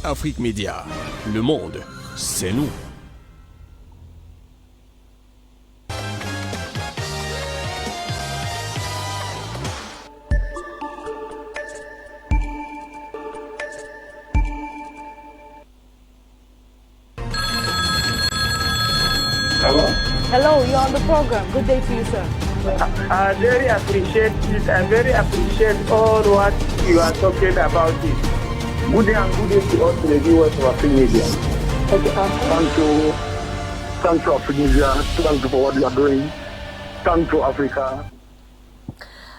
Afrique Média. Le monde, c'est nous. Hello? Hello, you're on the program. Good day to you, sir. I very appreciate it. I very appreciate all what you are talking about it. Good day and good day to all the viewers of Afrique Media. Thank you, Afrique Media. Thank you for what you are doing. Thank you, Africa.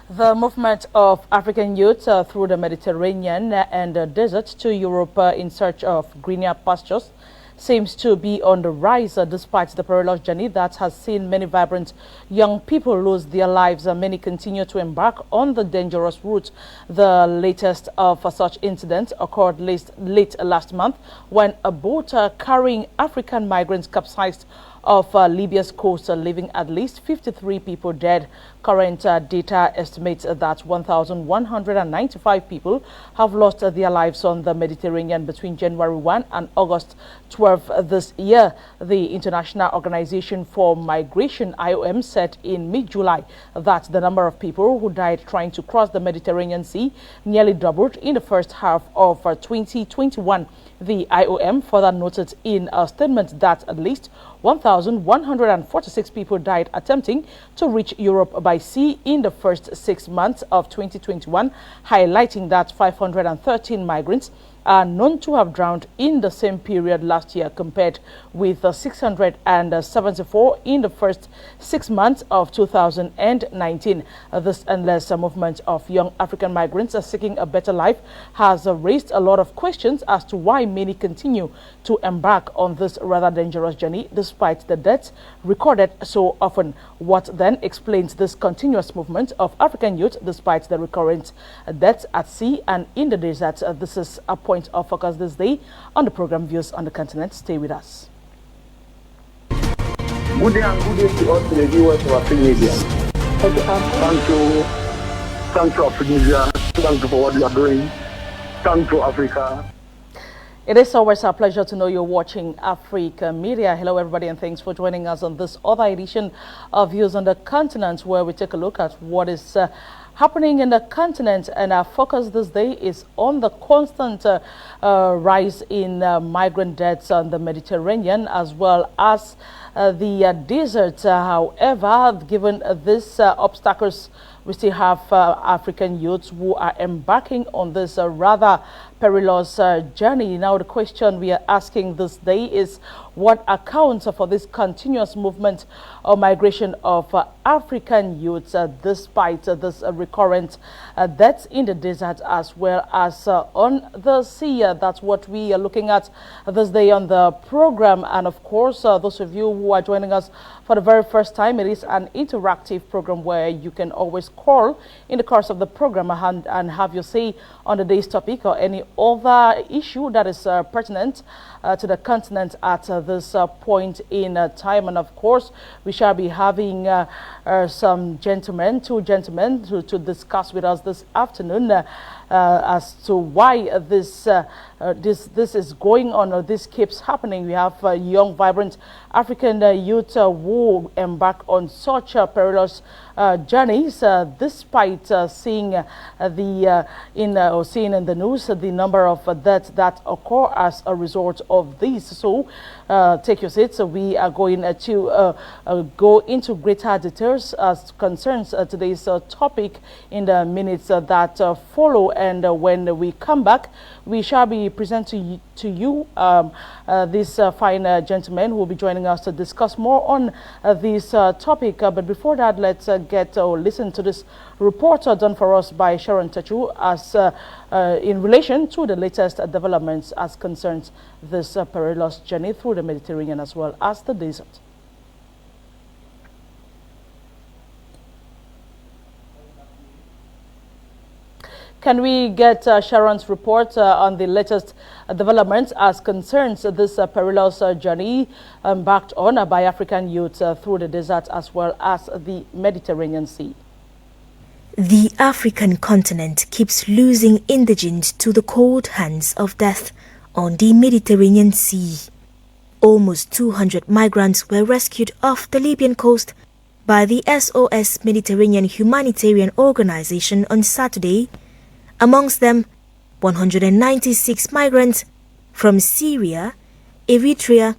The movement of African youth through the Mediterranean and the desert to Europe in search of greener pastures seems to be on the rise despite the perilous journey that has seen many vibrant young people lose their lives. Many continue to embark on the dangerous route. The latest of such incidents occurred late last month when a boat carrying African migrants capsized off Libya's coast, leaving at least 53 people dead. Current data estimates that 1,195 people have lost their lives on the Mediterranean between January 1 and August 12 this year. The International Organization for Migration, IOM, said in mid-July that the number of people who died trying to cross the Mediterranean Sea nearly doubled in the first half of 2021. The IOM further noted in a statement that at least 1,146 people died attempting to reach Europe by sea in the first 6 months of 2021, highlighting that 513 migrants are known to have drowned in the same period last year, compared with 674 in the first 6 months of 2019. This endless movement of young African migrants seeking a better life has raised a lot of questions as to why many continue to embark on this rather dangerous journey despite the deaths recorded so often. What then explains this continuous movement of African youth despite the recurrent deaths at sea and in the desert? This is a point of focus this day on the program Views on the Continent. Stay with us. Good day and good day to all the viewers of Afrique Media. Thank you, Afrique Media. Thank you for what you are doing. Thank you, Africa. It is always a pleasure to know you're watching Africa Media. Hello, everybody, and thanks for joining us on this other edition of Views on the Continent, where we take a look at what is happening in the continent. And our focus this day is on the constant rise in migrant deaths on the Mediterranean as well as the desert. However, given these obstacles, we still have African youths who are embarking on this rather perilous journey. Now, the question we are asking this day is what accounts for this continuous movement or migration of African youths despite this recurrent deaths in the desert as well as on the sea. That's what we are looking at this day on the program. And of course, those of you who are joining us for the very first time, it is an interactive program where you can always call in the course of the program and have your say on the day's topic or any other issue that is pertinent to the continent at this point in time. And of course, we shall be having two gentlemen to discuss with us this afternoon as to why this is going on or this keeps happening. We have young, vibrant African youth who embark on such perilous journeys, despite seeing in the news the number of deaths that occur as a result of these. So take your seats. We are going to go into greater details as concerns today's topic in the minutes that follow. And when we come back, we shall be presenting to you this fine gentleman who will be joining us to discuss more on this topic. But before that, let's get or listen to this report done for us by Sharon Tachu as in relation to the latest developments as concerns this perilous journey through the Mediterranean as well as the desert. Can we get Sharon's report on the latest developments as concerns this perilous journey embarked on by African youth through the desert as well as the Mediterranean Sea? The African continent keeps losing indigents to the cold hands of death on the Mediterranean Sea. Almost 200 migrants were rescued off the Libyan coast by the SOS Mediterranean Humanitarian Organization on Saturday, amongst them 196 migrants from Syria, Eritrea,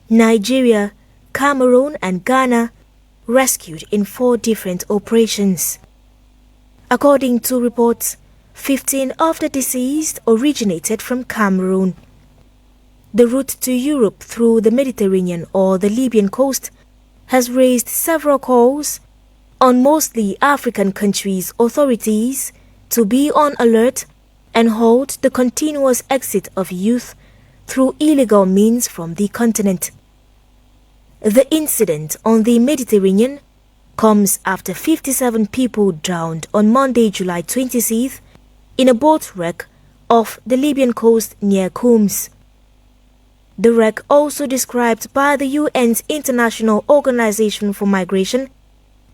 Nigeria, Cameroon and Ghana, rescued in 4 different operations. According to reports, 15 of the deceased originated from Cameroon. The route to Europe through the Mediterranean or the Libyan coast has raised several calls on mostly African countries' authorities to be on alert and halt the continuous exit of youth through illegal means from the continent. The incident on the Mediterranean comes after 57 people drowned on Monday, July 26th in a boat wreck off the Libyan coast near Coms. The wreck, also described by the UN's International Organization for Migration,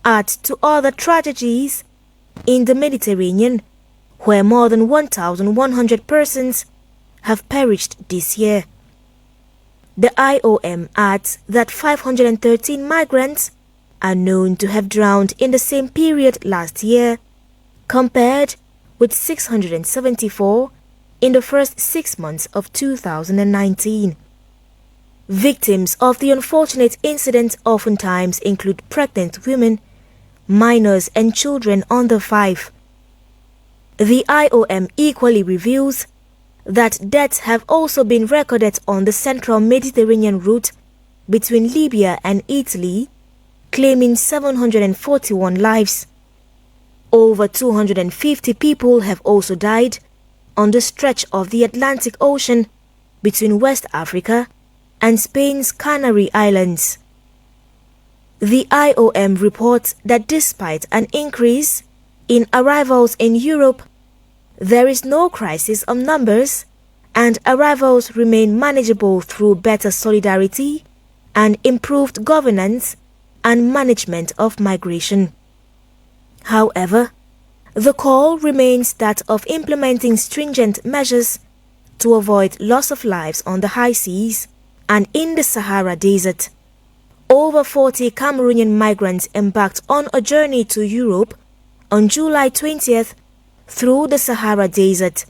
adds to other tragedies in the Mediterranean, where more than 1,100 persons have perished this year. The IOM adds that 513 migrants are known to have drowned in the same period last year, compared with 674 in the first 6 months of 2019. Victims of the unfortunate incident oftentimes include pregnant women, minors and children under 5. The IOM equally reveals that deaths have also been recorded on the central Mediterranean route between Libya and Italy, claiming 741 lives. Over 250 people have also died on the stretch of the Atlantic Ocean between West Africa and Spain's Canary Islands. The IOM reports that despite an increase in arrivals in Europe, there is no crisis of numbers and arrivals remain manageable through better solidarity and improved governance and management of migration. However, the call remains that of implementing stringent measures to avoid loss of lives on the high seas and in the Sahara Desert. Over 40 Cameroonian migrants embarked on a journey to Europe on July 20th through the Sahara Desert,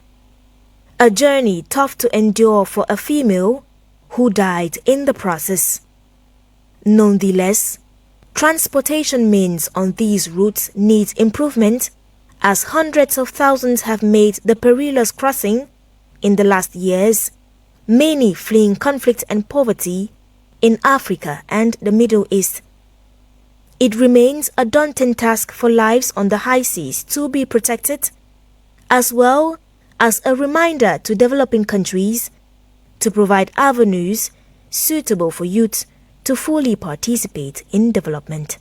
a journey tough to endure for a female who died in the process. Nonetheless, transportation means on these routes needs improvement, as hundreds of thousands have made the perilous crossing in the last years, many fleeing conflict and poverty in Africa and the Middle East. It remains a daunting task for lives on the high seas to be protected, as well as a reminder to developing countries to provide avenues suitable for youth to fully participate in development.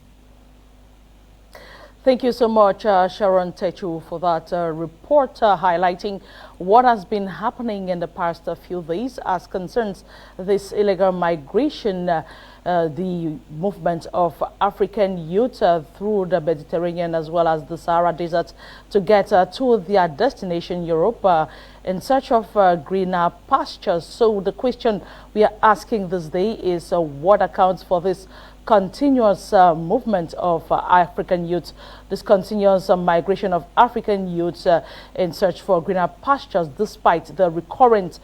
Thank you so much, Sharon Techu, for that report highlighting what has been happening in the past few days as concerns this illegal migration, the movement of African youth through the Mediterranean as well as the Sahara Desert to get to their destination, Europe, in search of greener pastures. So the question we are asking this day is what accounts for this continuous movement of African youth, this continuous migration of African youths in search for greener pastures, despite the recurrent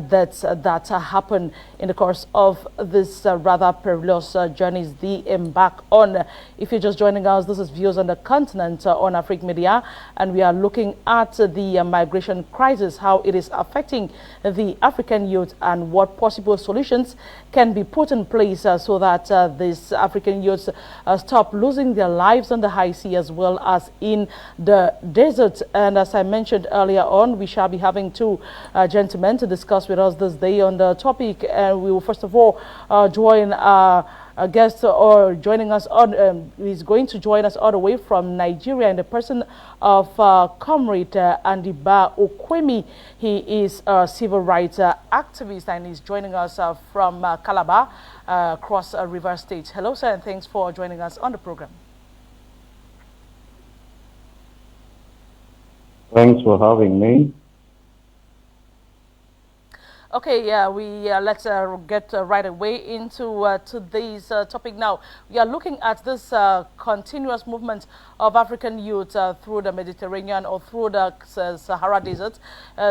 deaths that happen in the course of this rather perilous journeys they embark on. If you're just joining us, this is Views on the Continent on Africa Media, and we are looking at the migration crisis, how it is affecting the African youth and what possible solutions can be put in place so that these African youths stop losing their lives on the high sea as well as in the desert. And as I mentioned earlier on, we shall be having two gentlemen to discuss with us this day on the topic, and we will first of all join a guest or joining us on he's going to join us all the way from Nigeria in the person of Comrade Andiba Okwemi. He is a civil rights activist and he's joining us from Calabar, Cross River State. Hello, sir, and thanks for joining us on the program. Thanks for having me. Okay, yeah, we let's get right away into today's topic now. We are looking at this continuous movement of African youth through the Mediterranean or through the Sahara Desert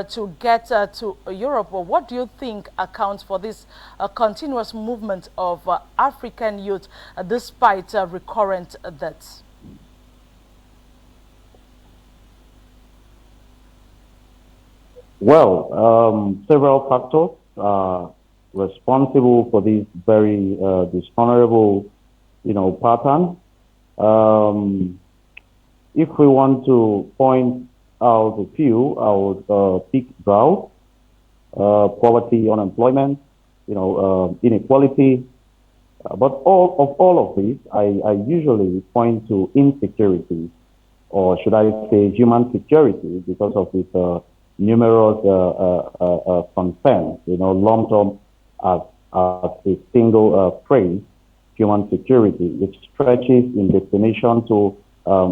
to get to Europe. Well, what do you think accounts for this continuous movement of African youth despite recurrent deaths? Well, several factors are responsible for this very dishonorable, pattern. If we want to point out a few, I would pick drought, poverty, unemployment, inequality. But all of these, I usually point to insecurity, or should I say human security, because of this numerous concerns, lumped up as a single phrase, human security, which stretches in destination to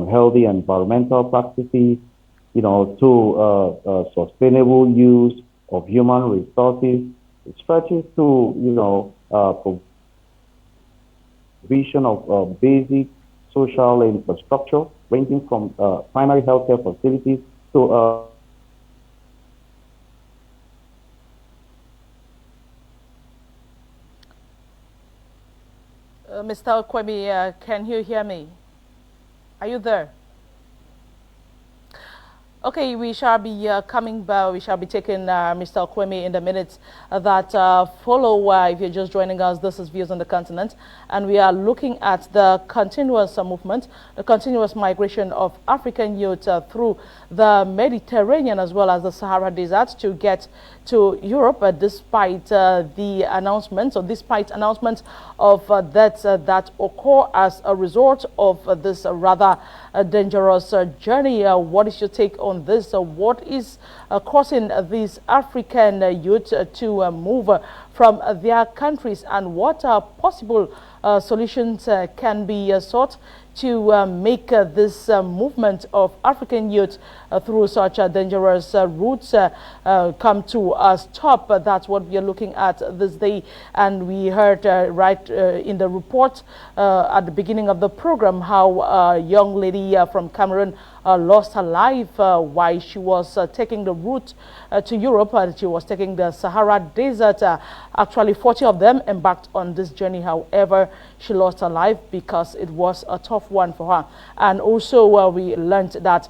healthy environmental practices, to sustainable use of human resources. It stretches to, provision of basic social infrastructure, ranging from primary healthcare facilities to Mr. Kwemi, can you hear me? Are you there? Okay, we shall be coming back. We shall be taking Mr. Kwemi in the minutes that follow. If you're just joining us, this is Views on the Continent, and we are looking at the continuous movement, the continuous migration of African youth through the Mediterranean as well as the Sahara Desert to get to Europe, despite the announcements, or despite announcements of deaths that occur as a result of this rather dangerous journey. What is your take on this? What is causing these African youth to move from their countries, and what possible solutions can be sought to make this movement of African youth through such dangerous routes come to a stop? That's what we are looking at this day. And we heard right in the report at the beginning of the program how a young lady from Cameroon lost her life while she was taking the route to Europe. She was taking the Sahara Desert. Actually, 40 of them embarked on this journey. However, she lost her life because it was a tough one for her. And also, we learned that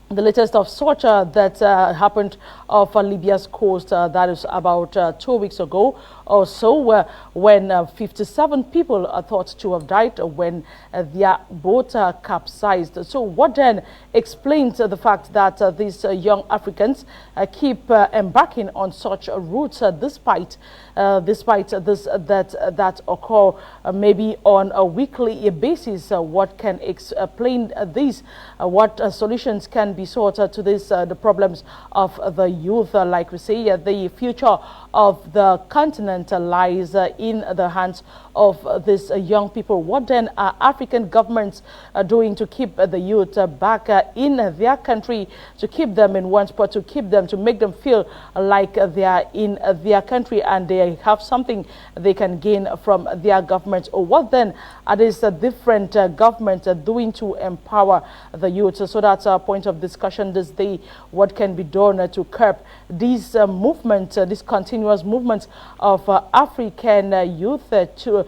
the latest of such that happened off Libya's coast, that is about 2 weeks ago or so, when 57 people are thought to have died when their boat capsized. So what then explains the fact that these young Africans keep embarking on such routes despite this that occur maybe on a weekly basis? What can explain this? What solutions can be sought to this, the problems of the youth? Like we say, the future of the continent lies in the hands of these young people. What then are African governments doing to keep the youth back in their country, to keep them in one spot, to make them feel like they are in their country and they have something they can gain from their government? Or what then are these different governments doing to empower the youth? So that's our point of discussion this day. What can be done to curb these movements, this continuous movement of African youth to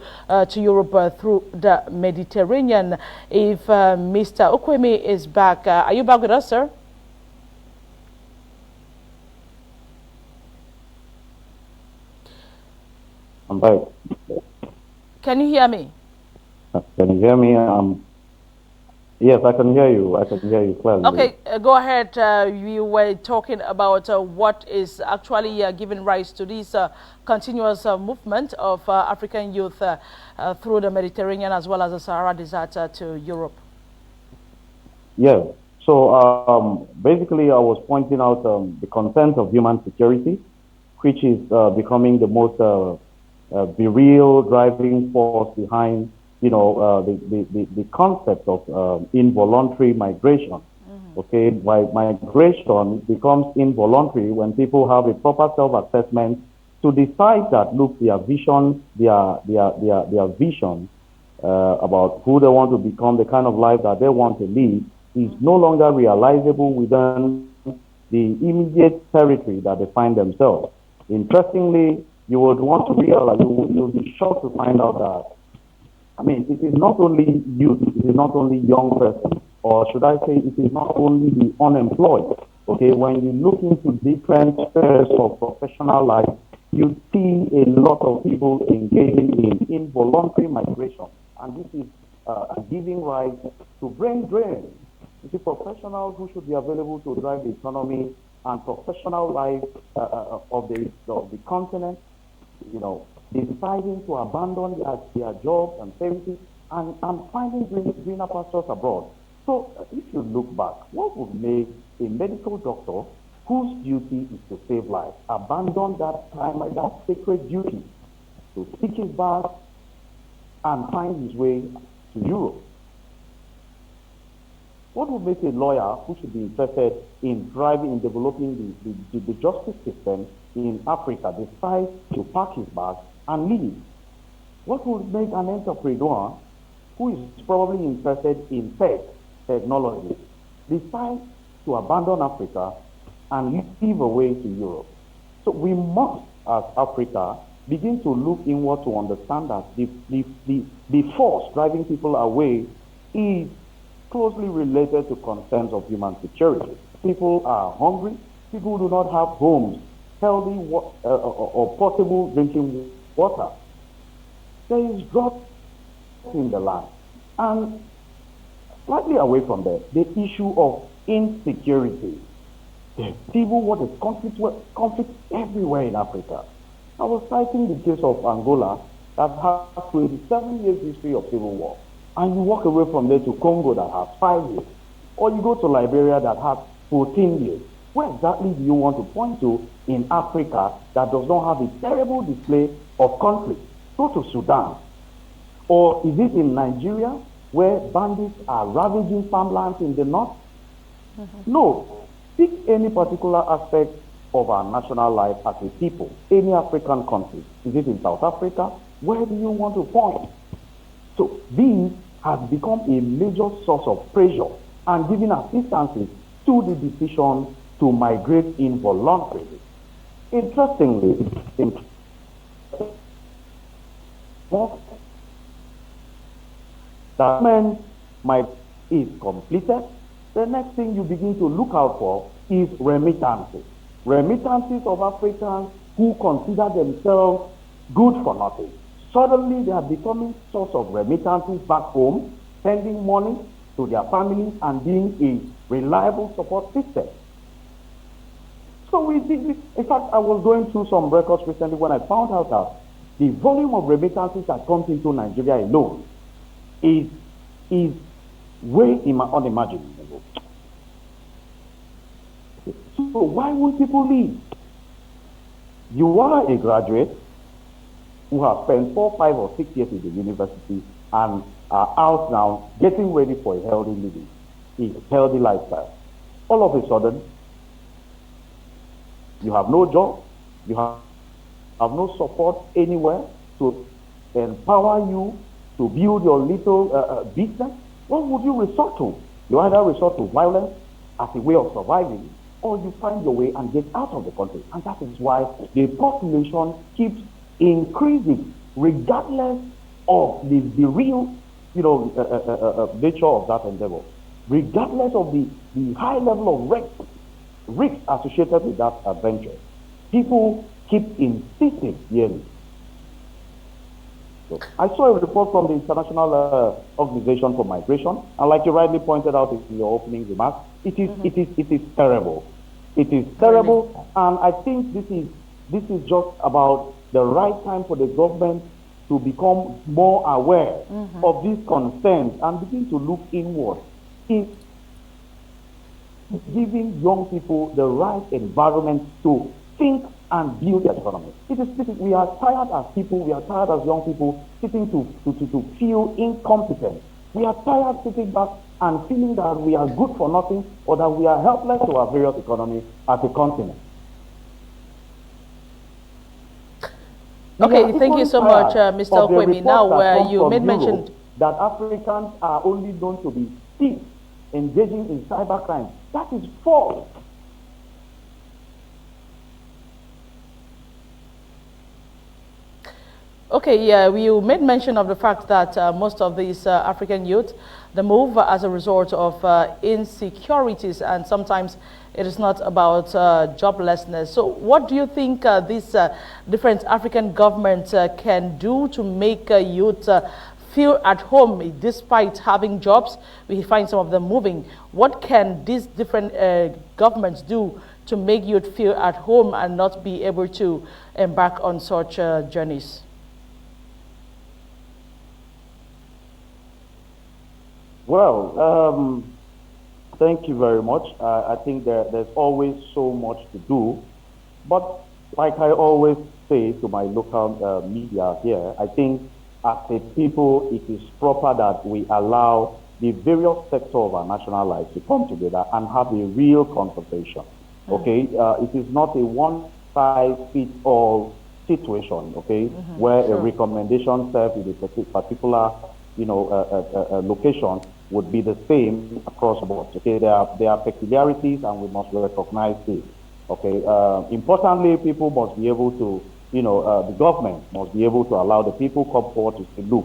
Europe through the Mediterranean? If Mr. Okwemi is back, are you back with us, sir? I'm back. Can you hear me? Can you hear me? Yes, I can hear you. I can hear you clearly. Okay, go ahead. You were talking about what is actually giving rise to this continuous movement of African youth through the Mediterranean as well as the Sahara Desert to Europe. Yes. So basically, I was pointing out the concerns of human security, which is becoming the most the real driving force behind, the concept of involuntary migration. Okay, by migration becomes involuntary when people have a proper self-assessment to decide that, look, their vision, their vision about who they want to become, the kind of life that they want to live, is no longer realizable within the immediate territory that they find themselves. Interestingly, you would want to realize, you'll be shocked to find out that, I mean, it is not only youth, it is not only young person, or should I say, it is not only the unemployed. Okay, when you look into different spheres of professional life, you see a lot of people engaging in involuntary migration, and this is giving rise to brain drain. You see, professionals who should be available to drive the economy and professional life of the continent, you know, deciding to abandon their jobs and services and finding greener pastures abroad. So if you look back, what would make a medical doctor whose duty is to save lives abandon that sacred duty to seek his back and find his way to Europe? What would make a lawyer who should be interested in driving, in developing the justice system in Africa decide to pack his bag and leave? What would make an entrepreneur who is probably interested in technology decide to abandon Africa and leave away to Europe? So we must, as Africa, begin to look inward to understand that the force driving people away is closely related to concerns of human security. People are hungry. People do not have homes, healthy or potable drinking water. There is drought in the land. And slightly away from that, the issue of insecurity. There's civil war, there's conflict everywhere in Africa. I was citing the case of Angola that has 27 years history of civil war. And you walk away from there to Congo that has 5 years. Or you go to Liberia that has 14 years. Where exactly do you want to point to in Africa that does not have a terrible display of conflict? Go to Sudan. Or is it in Nigeria where bandits are ravaging farmlands in the north? No. Pick any particular aspect of our national life as a people, any African country. Is it in South Africa? Where do you want to point? So this has become a major source of pressure and giving assistance to the decision to migrate involuntarily. Interestingly, the moment is completed, the next thing you begin to look out for is remittances. Remittances of Africans who consider themselves good for nothing. Suddenly they are becoming source of remittances back home, sending money to their families and being a reliable support system. So in fact, I was going through some records recently when I found out that the volume of remittances that comes into Nigeria alone is way unimaginable. So why would people leave? You are a graduate who have spent 4, 5, or 6 years in the university and are out now getting ready for a healthy living, a healthy lifestyle. All of a sudden, you have no job, you have no support anywhere to empower you to build your little business. What would you resort to? You either resort to violence as a way of surviving, or you find your way and get out of the country. And that is why the population keeps increasing, regardless of the real, nature of that endeavor, regardless of the high level of risk associated with that adventure. People keep insisting yearly. So I saw a report from the International Organization for Migration, and like you rightly pointed out in your opening remarks, it is terrible. It is terrible, and I think this is just about the right time for the government to become more aware of these concerns and begin to look inward. It's giving young people the right environment to think and build their economy. We are tired as people, we are tired as young people sitting to feel incompetent. We are tired sitting back and feeling that we are good for nothing or that we are helpless to our various economies as a continent. Okay, thank you so much, Mr. Of the Okwemi. Now, reports that come you from made Europe mention that Africans are only known to be thieves engaging in cybercrime. That is false. Okay, yeah, you made mention of the fact that most of these African youth, they move as a result of insecurities, and sometimes it is not about joblessness. So what do you think these different African governments can do to make youth feel at home despite having jobs? We find some of them moving. What can these different governments do to make youth feel at home and not be able to embark on such journeys? Well, thank you very much. I think there's always so much to do. But like I always say to my local media here, I think as a people, it is proper that we allow the various sectors of our national life to come together and have a real conversation. Okay? It is not a one-size-fits-all situation, okay, where a recommendation served with a particular location would be the same across the board. Okay, there are peculiarities, and we must recognize this. Okay, importantly, people must be able to, the government must be able to allow the people come forward to say, look,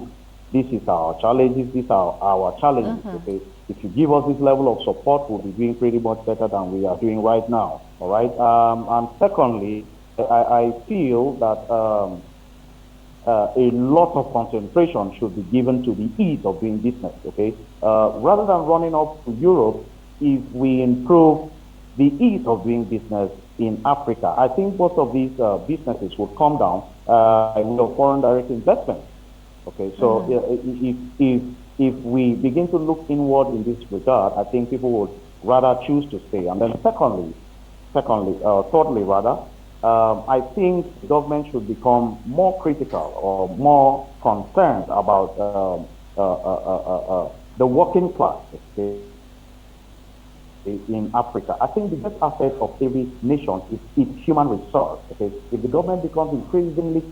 this is our challenges, these are our challenges. Okay, if you give us this level of support, we'll be doing pretty much better than we are doing right now. All right, and secondly, I feel that a lot of concentration should be given to the ease of doing business, okay? Rather than running up to Europe, if we improve the ease of doing business in Africa, I think most of these businesses will come down with foreign direct investment, okay? So if we begin to look inward in this regard, I think people would rather choose to stay. And then thirdly, rather, I think government should become more critical or more concerned about the working class, okay, in Africa. I think the best asset of every nation is its human resource. Okay, if the government becomes increasingly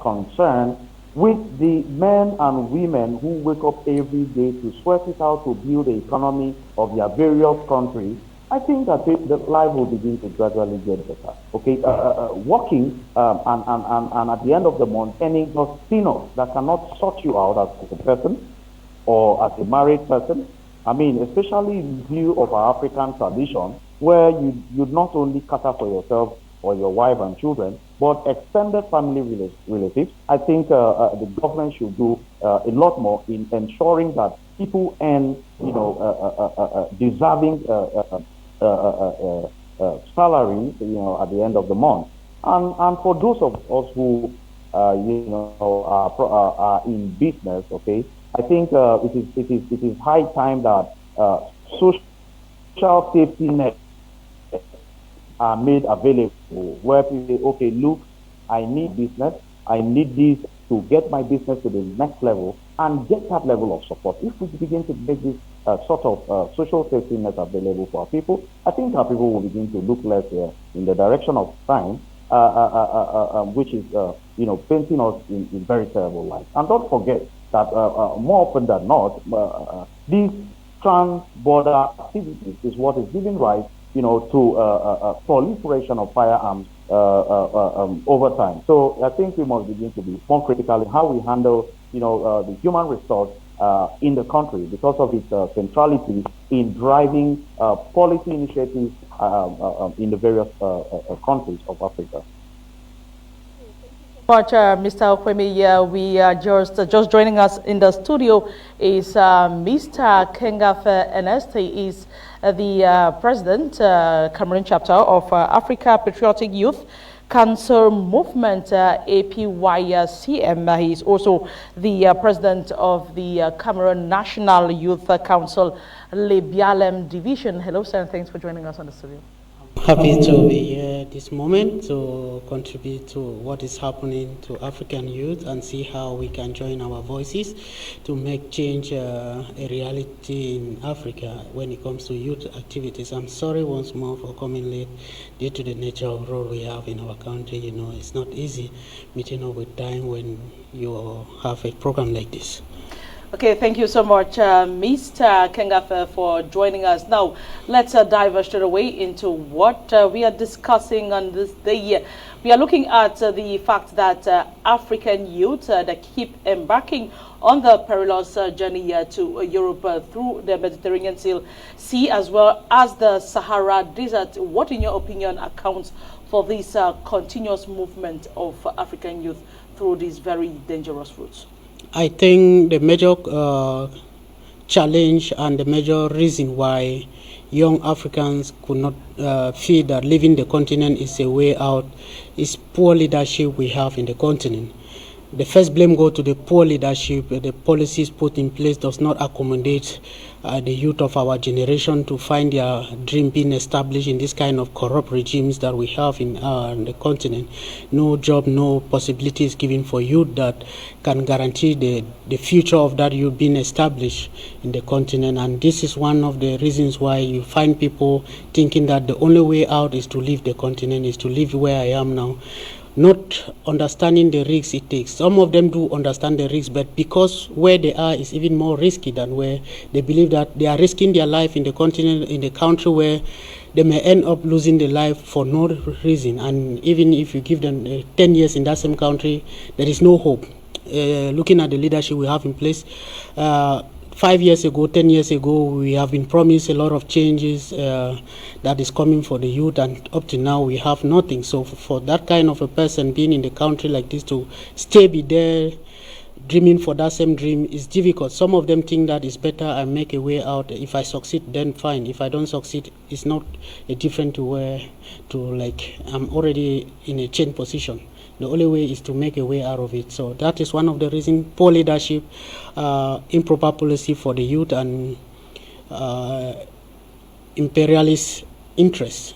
concerned with the men and women who wake up every day to sweat it out to build the economy of their various countries, I think that the life will begin to gradually get better. Okay, working and at the end of the month, earning just enough that cannot sort you out as a person or as a married person. I mean, especially in view of our African tradition, where you not only cater for yourself or your wife and children, but extended family relatives. I think the government should do a lot more in ensuring that people earn, deserving salary, at the end of the month. And for those of us who, are in business, okay, I think it is high time that social safety nets are made available, where people say, okay, look, I need business, I need this to get my business to the next level and get that level of support. If we begin to make this sort of social safety net available for our people, I think our people will begin to look less in the direction of crime, which is, painting us in very terrible light. And don't forget that more often than not, these trans-border activities is what is giving rise, to proliferation of firearms over time. So I think we must begin to be more critical in how we handle, the human resource in the country because of its centrality in driving policy initiatives in the various countries of Africa. Much, Mr. Okwemi. We are just joining us in the studio is Mr. Kengafe Ernest. He is the president, Cameroon chapter of Africa Patriotic Youth Council Movement, APYCM. He is also the president of the Cameroon National Youth Council, Lebialem Division. Hello, sir, and thanks for joining us on the studio. Happy to be here this moment to contribute to what is happening to African youth and see how we can join our voices to make change a reality in Africa when it comes to youth activities. I'm sorry once more for coming late due to the nature of role we have in our country. You know, it's not easy meeting up with time when you have a program like this. Okay, thank you so much, Mr. Kengafe, for joining us. Now, let's dive straight away into what we are discussing on this day. We are looking at the fact that African youth that keep embarking on the perilous journey to Europe through the Mediterranean Sea as well as the Sahara Desert. What, in your opinion, accounts for this continuous movement of African youth through these very dangerous routes? I think the major challenge and the major reason why young Africans could not feel that leaving the continent is a way out is poor leadership we have in the continent. The first blame goes to the poor leadership. The policies put in place does not accommodate the youth of our generation to find their dream being established in this kind of corrupt regimes that we have in the continent. No job, no possibilities given for youth that can guarantee the future of that youth being established in the continent. And this is one of the reasons why you find people thinking that the only way out is to leave the continent, is to live where I am now, not understanding the risks it takes. Some of them do understand the risks, but because where they are is even more risky than where they believe that they are risking their life in the continent, in the country where they may end up losing their life for no reason. And even if you give them 10 years in that same country, there is no hope. Looking at the leadership we have in place, 5 years ago, 10 years ago, we have been promised a lot of changes that is coming for the youth, and up to now we have nothing. So for that kind of a person being in the country like this to be there, dreaming for that same dream is difficult. Some of them think that it's better I make a way out. If I succeed, then fine. If I don't succeed, it's not a different to where I'm already in a chain position. The only way is to make a way out of it. So that is one of the reasons: poor leadership, improper policy for the youth, and imperialist interests.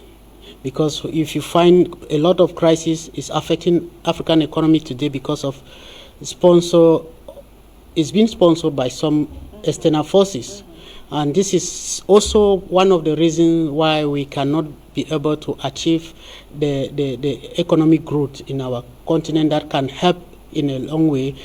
Because if you find a lot of crisis is affecting African economy today because of it's being sponsored by some external forces. And this is also one of the reasons why we cannot be able to achieve the economic growth in our continent that can help in a long way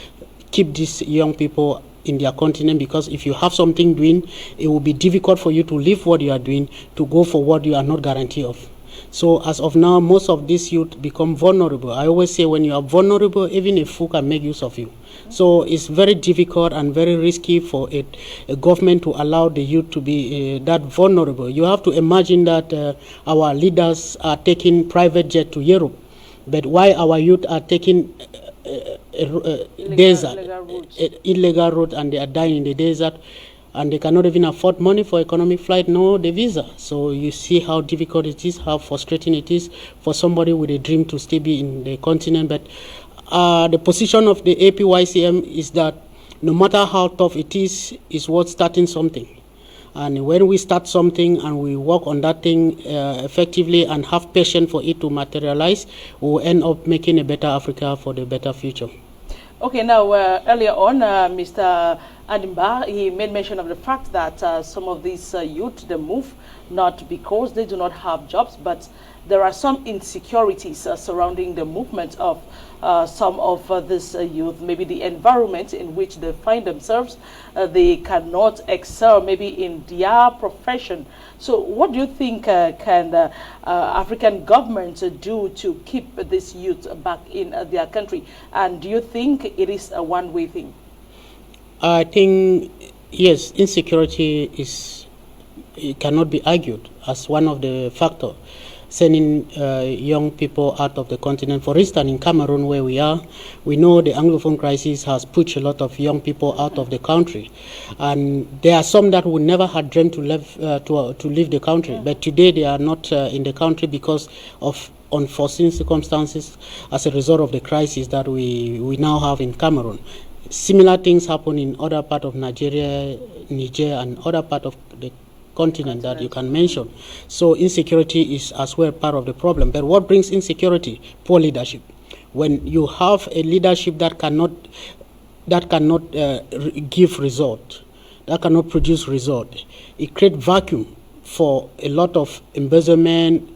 keep these young people in their continent. Because if you have something doing, it will be difficult for you to leave what you are doing to go for what you are not guaranteed of. So as of now, most of these youth become vulnerable. I always say when you are vulnerable, even a fool can make use of you. So it's very difficult and very risky for a government to allow the youth to be that vulnerable. You have to imagine that our leaders are taking private jet to Europe, but why our youth are taking illegal route, and they are dying in the desert, and they cannot even afford money for economic flight, no the visa. So you see how difficult it is, how frustrating it is for somebody with a dream to still be in the continent. But the position of the APYCM is that no matter how tough it is worth starting something. And when we start something and we work on that thing effectively and have patience for it to materialize, we will end up making a better Africa for the better future. Okay, now earlier on, Mr. Adimba, he made mention of the fact that some of these youth, they move not because they do not have jobs, but there are some insecurities surrounding the movement of some of this youth, maybe the environment in which they find themselves. They cannot excel maybe in their profession. So what do you think can African governments do to keep this youth back in their country? And do you think it is a one-way thing? I think, yes, insecurity it cannot be argued as one of the factors sending young people out of the continent. For instance, in Cameroon, where we are, we know the Anglophone crisis has pushed a lot of young people out of the country. And there are some that would never have dreamed to leave the country. But today they are not in the country because of unforeseen circumstances as a result of the crisis that we now have in Cameroon. Similar things happen in other parts of Nigeria, Niger, and other parts of the continent that you can mention. So insecurity is as well part of the problem. But what brings insecurity? Poor leadership. When you have a leadership that cannot give result, that cannot produce result, it creates vacuum for a lot of embezzlement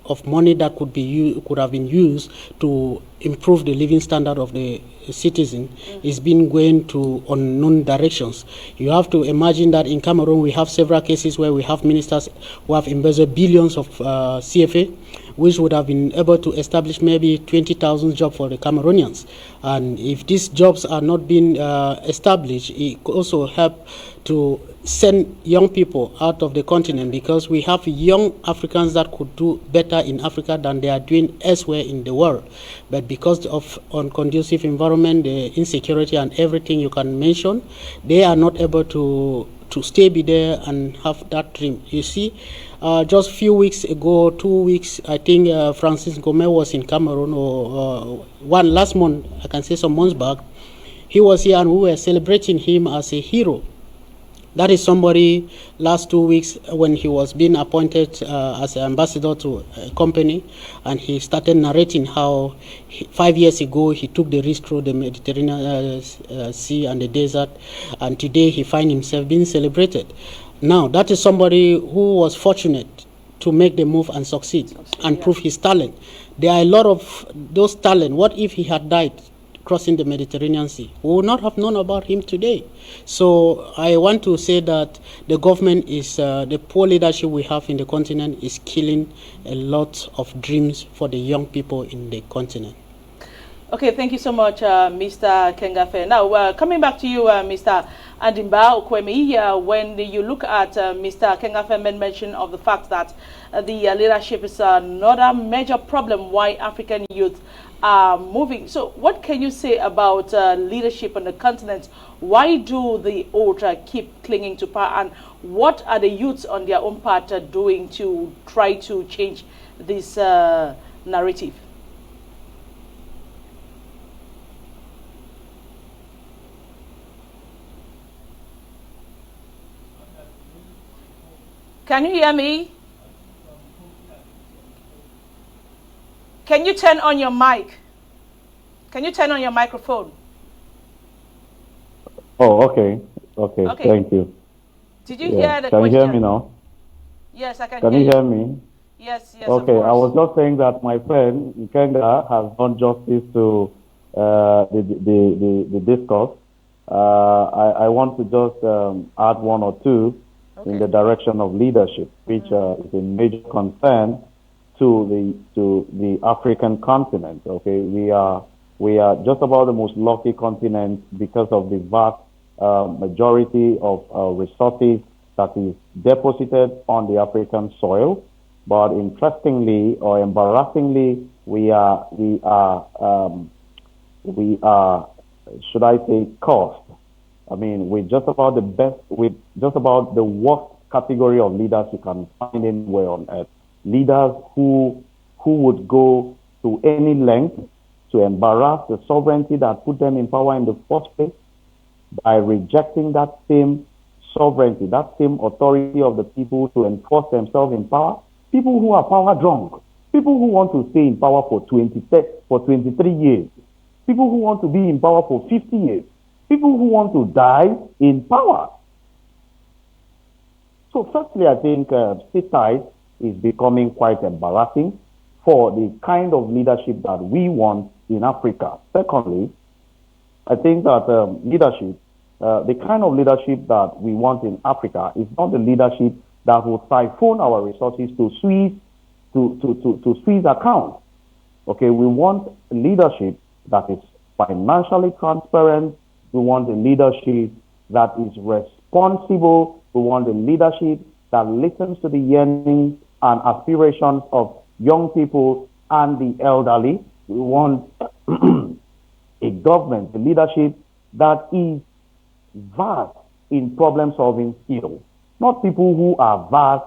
of money that could have been used to improve the living standard of the citizen. Is been going to unknown directions. You have to imagine that in Cameroon we have several cases where we have ministers who have embezzled billions of CFA, which would have been able to establish maybe 20,000 jobs for the Cameroonians. And if these jobs are not being established, it could also help to send young people out of the continent, because we have young Africans that could do better in Africa than they are doing elsewhere in the world. But because of unconducive environment, the insecurity and everything you can mention, they are not able to stay be there and have that dream. You see, just a few weeks ago, 2 weeks, I think Francis Gomez was in Cameroon, or last month, I can say some months back. He was here and we were celebrating him as a hero. That is somebody, last 2 weeks, when he was being appointed as an ambassador to a company, and he started narrating how 5 years ago he took the risk through the Mediterranean Sea and the desert, and today he finds himself being celebrated. Now, that is somebody who was fortunate to make the move and succeed and prove his talent. There are a lot of those talent. What if he had died crossing the Mediterranean Sea? We would not have known about him today. So I want to say that the government is, the poor leadership we have in the continent is killing a lot of dreams for the young people in the continent. Okay, thank you so much, Mr. Kengafe. Now, coming back to you, Mr. Andimba Okwemi, when you look at Mr. Kengafe made mention of the fact that the leadership is another major problem why African youth are moving. So what can you say about leadership on the continent? Why do the old keep clinging to power, and what are the youths on their own part doing to try to change this narrative? Can you hear me? Can you turn on your mic? Can you turn on your microphone? Oh, okay. Okay. Thank you. Did you hear the question? Can you hear me now? Yes, I can hear you. Can you hear me? Yes, Okay, I was just saying that my friend Ikenga has done justice to the discourse. I want to just add one or two in the direction of leadership, which is a major concern to the African continent. Okay, we are just about the most lucky continent because of the vast majority of resources that is deposited on the African soil. But interestingly or embarrassingly, we are should I say cursed. I mean, we're just about the worst category of leaders you can find anywhere on earth. Leaders who would go to any length to embarrass the sovereignty that put them in power in the first place by rejecting that same sovereignty, that same authority of the people to enforce themselves in power. People who are power drunk, people who want to stay in power for 23 years, people who want to be in power for 50 years, people who want to die in power. So firstly, I think sit-tight is becoming quite embarrassing for the kind of leadership that we want in Africa. Secondly, I think that leadership, the kind of leadership that we want in Africa is not the leadership that will siphon our resources to squeeze accounts. Okay, we want leadership that is financially transparent. We want a leadership that is responsible. We want a leadership that listens to the yearnings and aspirations of young people and the elderly. We want a government, a leadership that is vast in problem-solving skills. Not people who are vast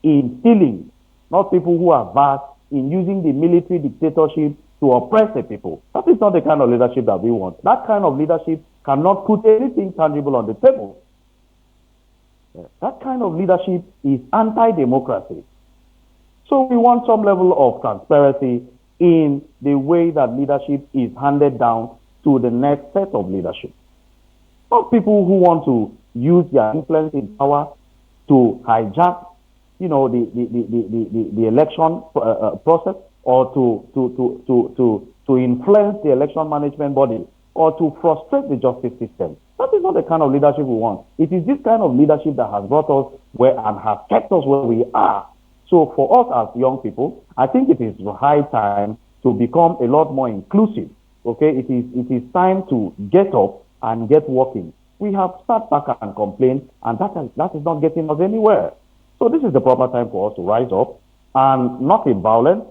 in stealing. Not people who are vast in using the military dictatorship to oppress the people. That is not the kind of leadership that we want. That kind of leadership cannot put anything tangible on the table. That kind of leadership is anti-democracy. So we want some level of transparency in the way that leadership is handed down to the next set of leadership. Not people who want to use their influence in power to hijack, the election process, or to influence the election management body, or to frustrate the justice system. That is not the kind of leadership we want. It is this kind of leadership that has brought us where and has kept us where we are. So for us as young people, I think it is high time to become a lot more inclusive. Okay, it is time to get up and get working. We have sat back and complained, and that is not getting us anywhere. So this is the proper time for us to rise up, and not in violence,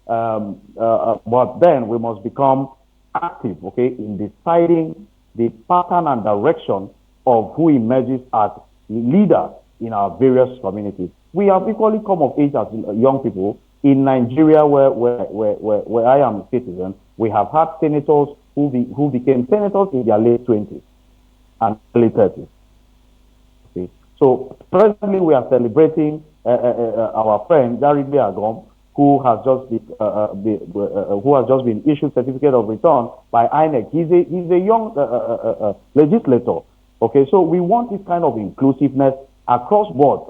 but then we must become active, okay, in deciding the pattern and direction of who emerges as leaders in our various communities. We have equally come of age as young people. In Nigeria, where I am a citizen, we have had senators who became senators in their late 20s and early 30s. Okay. So presently we are celebrating our friend Jared Agom, who has just been issued certificate of return by INEC. He's a young legislator. Okay, so we want this kind of inclusiveness across board,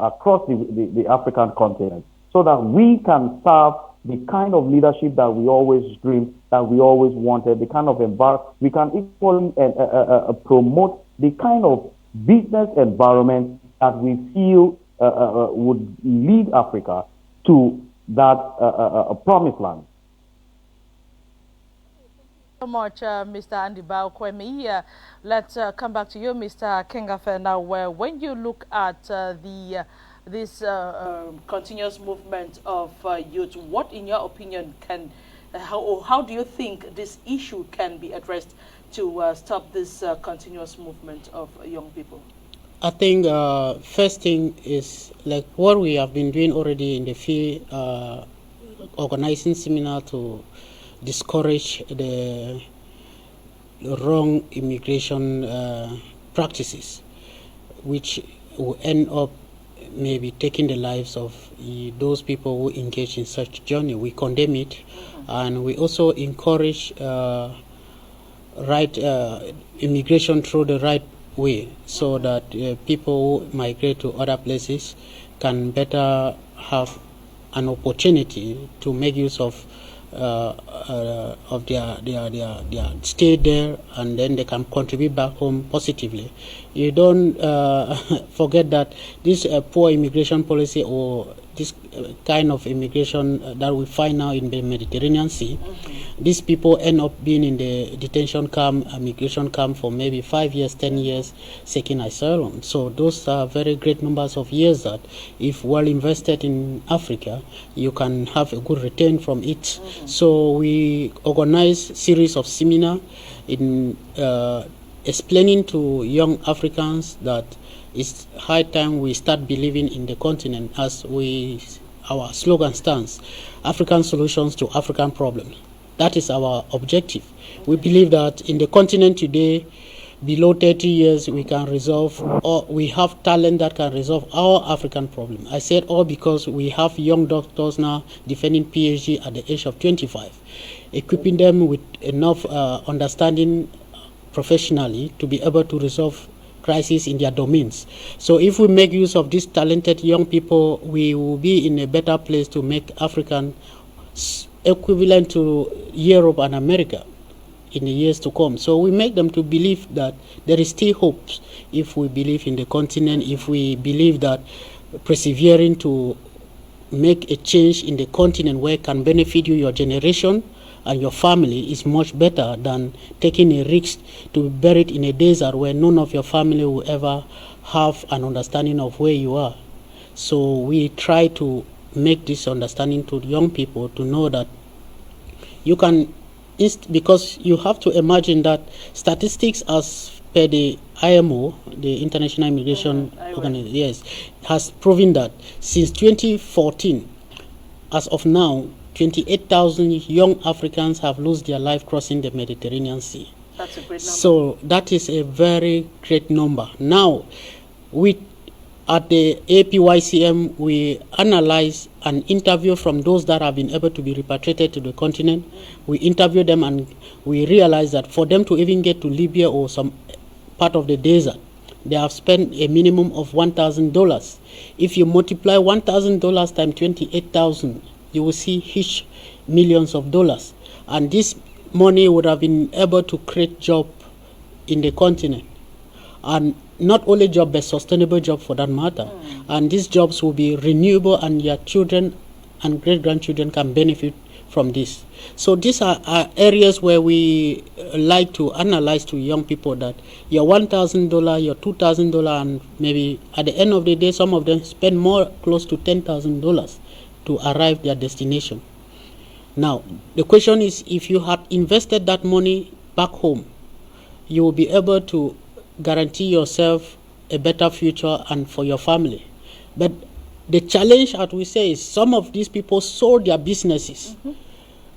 across the African continent, so that we can serve the kind of leadership that we always dreamed, that we always wanted, the kind of we can equally promote the kind of business environment that we feel would lead Africa to that promised land. So much, Mr. Andy Kwemi. Let's come back to you, Mr. Kengafe. Now, when you look at this continuous movement of youth, what, in your opinion, how do you think this issue can be addressed to stop this continuous movement of young people? I think first thing is like what we have been doing already in the field, organizing seminar to discourage the wrong immigration practices, which will end up maybe taking the lives of those people who engage in such journey. We condemn it, and we also encourage immigration through the right way, so that people who migrate to other places can better have an opportunity to make use of their stay there, and then they can contribute back home positively. You don't forget that this poor immigration policy, or this kind of immigration that we find now in the Mediterranean Sea, these people end up being in the detention camp, immigration camp for maybe 5 years, 10 years, seeking asylum. So those are very great numbers of years that, if well invested in Africa, you can have a good return from it. So we organize series of seminars in explaining to young Africans that it's high time we start believing in the continent, as our slogan stands: African solutions to African problems. That is our objective. We believe that in the continent today, below 30 years, we can resolve, or we have talent that can resolve our African problem. I said all because we have young doctors now defending PhD at the age of 25, equipping them with enough understanding professionally to be able to resolve crises in their domains. So if we make use of these talented young people, we will be in a better place to make African equivalent to Europe and America in the years to come. So we make them to believe that there is still hope if we believe in the continent, if we believe that persevering to make a change in the continent where it can benefit you, your generation, and your family is much better than taking a risk to be buried in a desert where none of your family will ever have an understanding of where you are. So we try to make this understanding to young people to know that you can, because you have to imagine that statistics as per the IMO, the International Immigration Organization, yes, has proven that since 2014, as of now, 28,000 young Africans have lost their life crossing the Mediterranean Sea. That's a great number. So that is a very great number. Now, At the APYCM, we analyze and interview from those that have been able to be repatriated to the continent. We interview them and we realize that for them to even get to Libya or some part of the desert, they have spent a minimum of $1,000. If you multiply $1,000 times 28,000, you will see huge millions of dollars. And this money would have been able to create jobs in the continent. And not only job, but sustainable job for that matter. And these jobs will be renewable, and your children and great-grandchildren can benefit from this. So these are areas where we like to analyze to young people that your $1,000, your $2,000, and maybe at the end of the day, some of them spend more, close to $10,000 to arrive their destination. Now, the question is, if you had invested that money back home, you will be able to guarantee yourself a better future and for your family. But the challenge, as we say, is some of these people sold their businesses.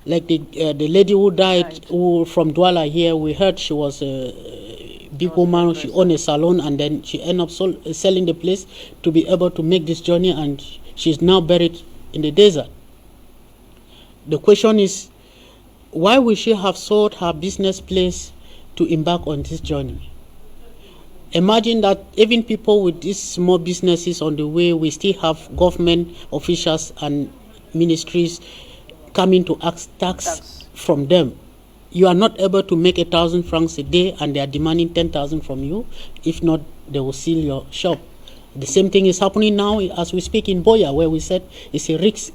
Like the lady who died from Douala here, we heard she was a big woman. She owned a salon, and then she ended up selling the place to be able to make this journey, and she's now buried in the desert. The question is, why would she have sold her business place to embark on this journey? Imagine that even people with these small businesses on the way, we still have government officials and ministries coming to ask tax from them. You are not able to make 1,000 francs a day, and they are demanding 10,000 from you. If not, they will seal your shop. The same thing is happening now as we speak in Boya, where we said it's a risk,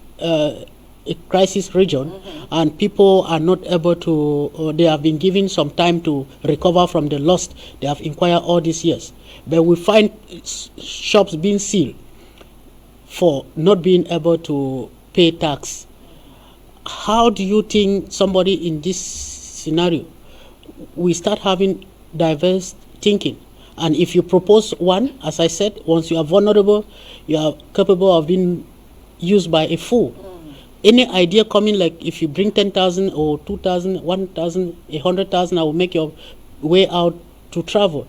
a crisis region, and people are not able to, they have been given some time to recover from the loss they have acquired all these years. But we find shops being sealed for not being able to pay tax. How do you think somebody in this scenario, we start having diverse thinking? And if you propose one, as I said, once you are vulnerable, you are capable of being used by a fool. Any idea coming, like if you bring 10,000 or 2,000, 1,000, 100,000, I will make your way out to travel.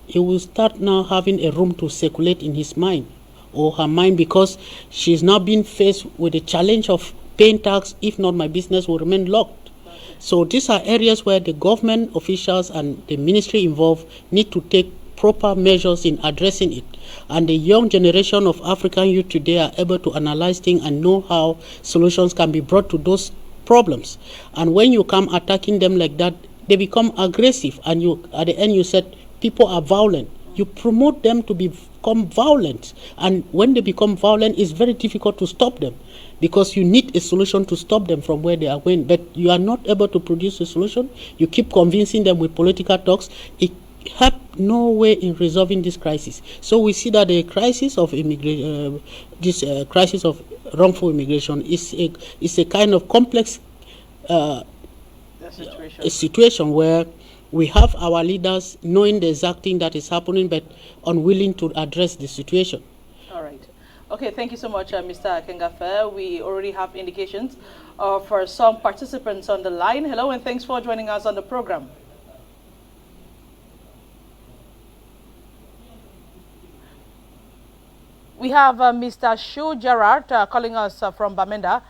He will start now having a room to circulate in his mind or her mind, because she's now being faced with the challenge of paying tax. If not, my business will remain locked. So these are areas where the government officials and the ministry involved need to take proper measures in addressing it. And the young generation of African youth today are able to analyze things and know how solutions can be brought to those problems. And when you come attacking them like that, they become aggressive. And you, at the end, you said people are violent. You promote them to become violent. And when they become violent, it's very difficult to stop them, because you need a solution to stop them from where they are going. But you are not able to produce a solution. You keep convincing them with political talks. It help no way in resolving this crisis. So we see that the crisis of immigration, crisis of wrongful immigration, is a kind of complex a situation where we have our leaders knowing the exact thing that is happening, but unwilling to address the situation. All right. Okay, thank you so much, Mr. Kengafe. We already have indications for some participants on the line. Hello, and thanks for joining us on the program. We have Mr. Shu Gerard calling us from Bamenda.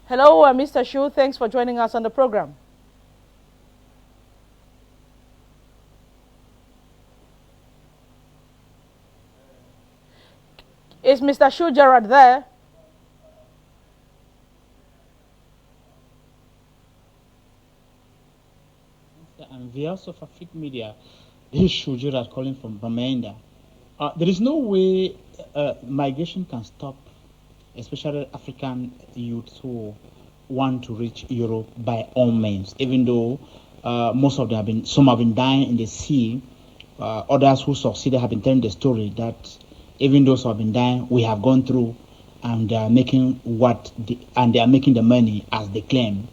Hello, Mr. Shu. Thanks for joining us on the program. Is Mr. Shu Gerard there? And viewers of African media, this is Shu Gerard calling from Bamenda. There is no way migration can stop, especially African youths who want to reach Europe by all means, even though most of them some have been dying in the sea. Others who succeeded have been telling the story that even those who have been dying, we have gone through, and they are making they are making the money as they claim.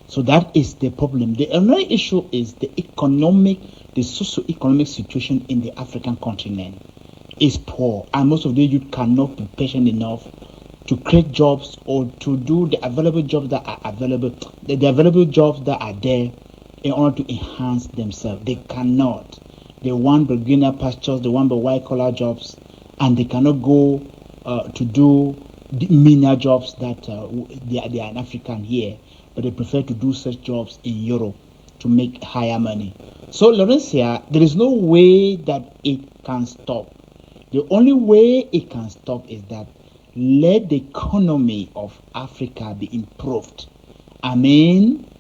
So that is the problem. The another issue is the socio-economic situation in the African continent is poor, and most of the youth cannot be patient enough to create jobs or to do the available jobs that are available, the available jobs that are there in order to enhance themselves. They cannot. They want the greener pastures, they want the white collar jobs, and they cannot go to do the menial jobs that they are an African here, but they prefer to do such jobs in Europe to make higher money. So Laurencia, there is no way that it can stop. The only way it can stop is that let the economy of Africa be improved. I mean,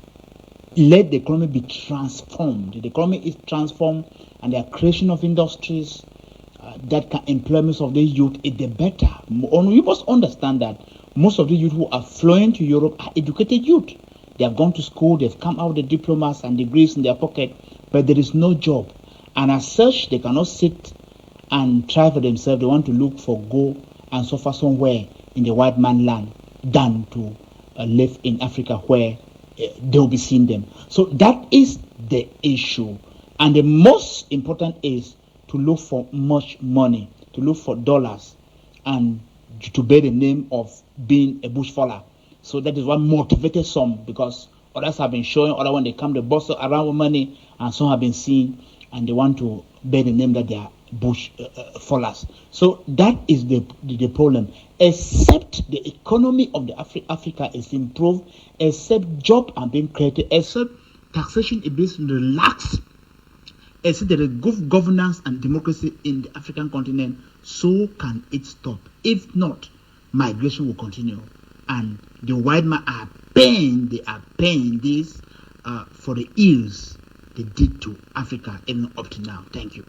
let the economy be transformed. The economy is transformed, and the creation of industries that can employ most of the youth is the better. You must understand that most of the youth who are flowing to Europe are educated youth. They have gone to school, they've come out with diplomas and degrees in their pocket, but there is no job. And as such, they cannot sit and try for themselves. They want to look for go and suffer somewhere in the white man land than to live in Africa where they'll be seeing them. So that is the issue. And the most important is to look for much money, to look for dollars, and to bear the name of being a bush faller. So that is what motivated some, because others have been showing, other when they come, they bust around with money, and some have been seen, and they want to bear the name that they are bush fallers. So that is the problem. Except the economy of the Africa is improved, except jobs are being created, except taxation is being relaxed, except there is good governance and democracy in the African continent, so can it stop. If not, migration will continue. And the white man are paying this for the ills they did to Africa even up to now. Thank you.